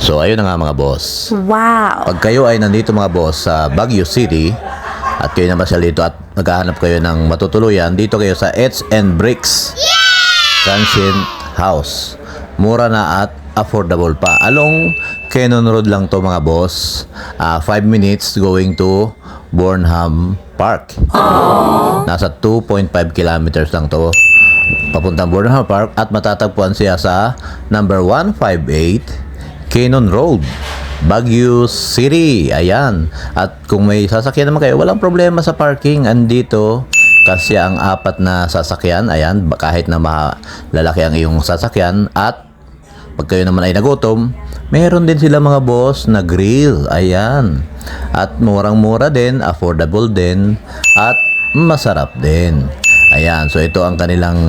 So ayun na nga mga boss. Wow! Pag kayo ay nandito mga boss sa Baguio City at kayo na masyal dito at naghahanap kayo ng matutuluyan, dito kayo sa Eds and Bricks Transient House. Mura na at affordable pa. Along Cannon Road lang to mga boss. 5 minutes going to Bornham Park. Nasa 2.5 kilometers lang to papuntang Bornham Park at matatagpuan siya sa number 158 Cannon Road, Baguio City. Ayan. At kung may sasakyan naman kayo, walang problema sa parking. Andito kasi ang 4 na sasakyan. Ayan, kahit na malalaki ang iyong sasakyan. At pag kayo naman ay nagutom, meron din sila mga boss na grill. Ayan. At murang-mura din, affordable din, at masarap din. Ayan, so ito ang kanilang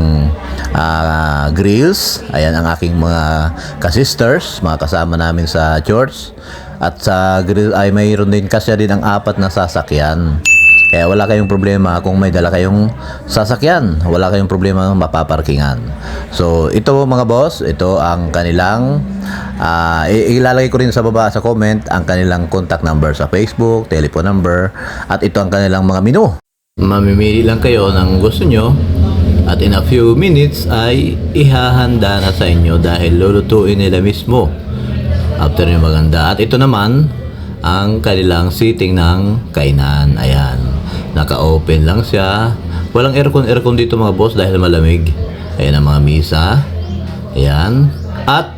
grills. Ayan ang aking mga kasisters, mga kasama namin sa church. At sa grill ay mayroon din kasi din ang 4 na sasakyan. Kaya wala kayong problema kung may dala kayong sasakyan. Wala kayong problema mapaparkingan. So ito mga boss, ito ang kanilang ilalagay ko rin sa baba sa comment ang kanilang contact number sa Facebook, telephone number, at ito ang kanilang mga menu. Mamimili lang kayo ng gusto nyo at in a few minutes ay ihahanda na sa inyo dahil lulutuin nila mismo after yung maganda. At ito naman ang kanilang seating ng kainan. Ayan, naka-open lang siya, walang aircon dito mga boss dahil malamig. Ayan ang mga misa. Ayan, at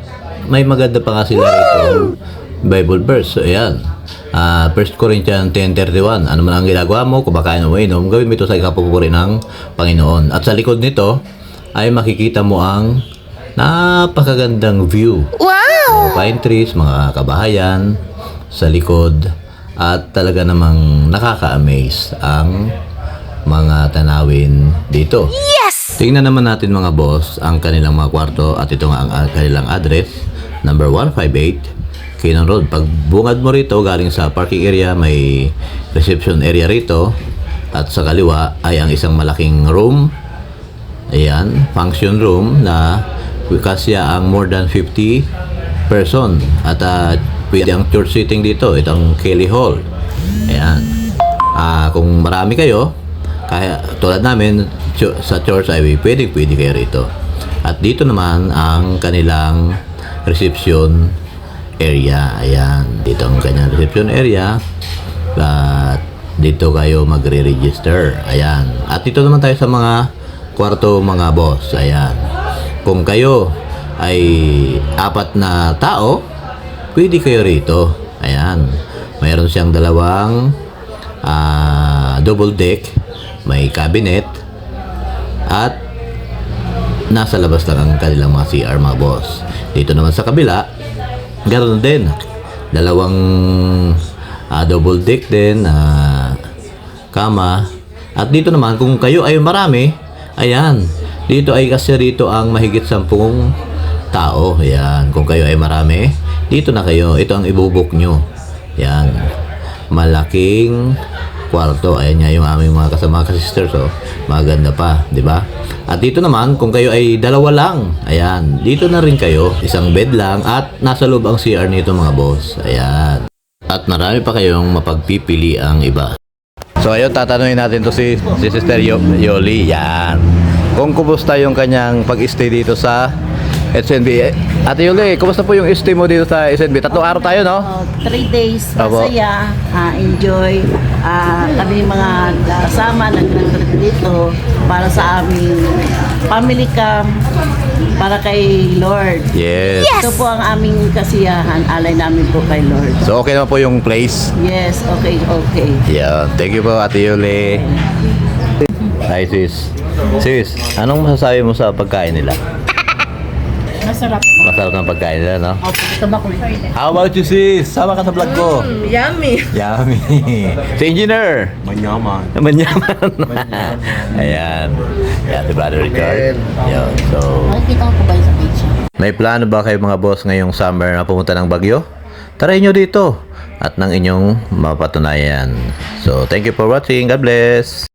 may maganda pa nga sila rito Bible verse. So ayan, 1 Corinthians 10:31. Ano man ang ginagawa mo, kumakain o inom, gawin mo ito sa ikapupuri ng Panginoon. At sa likod nito ay makikita mo ang napakagandang view. Wow! Pine trees, mga kabahayan sa likod, at talaga namang nakaka-amaze ang mga tanawin dito. Yes! Tingnan naman natin mga boss ang kanilang mga kwarto, at ito nga ang kanilang address, number 158 Cannon Road. Pag bungad mo rito galing sa parking area, may reception area rito, at sa kaliwa ay ang isang malaking room. Ayan, function room na kasya ang more than 50 person, at pwede ang church sitting dito. Itong Kelly Hall. Ayan, kung marami kayo, kaya tulad namin sa church ay pwede kayo rito. At dito naman ang kanilang reception area. Ayan, dito ang kanyang reception area, at dito kayo magre-register. Ayan, at dito naman tayo sa mga kwarto mga boss. Ayan, kung kayo ay 4 na tao, pwede kayo rito. Ayan, mayroon siyang dalawang double deck, may cabinet, at nasa labas lang ang kanilang mga CR mga boss. Dito naman sa kabila, ganoon din, dalawang double deck din, kama. At dito naman kung kayo ay marami, ayan, dito ay kasi rito ang mahigit 10 tao. Ayan, kung kayo ay marami, dito na kayo, ito ang ibubuk nyo. Ayan, malaking kwarto. Ayan nga yung aming mga kasama ka-sisters, oh. Maganda pa, di ba? At dito naman, kung kayo ay 2 lang, ayan, dito na rin kayo, isang bed lang, at nasa loob ang CR nito mga boss. Ayan, at marami pa kayong mapagpipili ang iba. So ayun, tatanungin natin to si Sister Yoli. Yan, kung kumusta yung kanyang pag-stay dito sa SNB. Ate Yoli, kumusta po yung stay mo dito sa SNB? 3 araw tayo, no? 3 days, Opo. masaya, enjoy. Kami mga kasama nag-trip dito para sa aming family camp, para kay Lord. Yes. Ito po ang aming kasiyahan, alay namin po kay Lord. So okay naman po yung place. Yes, okay. Yeah, thank you po Ate Yoli. Hi sis. Sis, anong masasabi mo sa pagkain nila? Masarap. Masarap ng pagkain nila, no? Opo, ito ba ko? How about you sis? Sama ka sa vlog ko. Yummy. Yummy. Si Engineer. Manyaman. Ayan. Ayan, si Brother Richard. Yun, so Makikita ko ba yung sa page? may plano ba kayo mga boss ngayong summer na pumunta ng Baguio? Try nyo dito at ng inyong mapatunayan. So thank you for watching. God bless.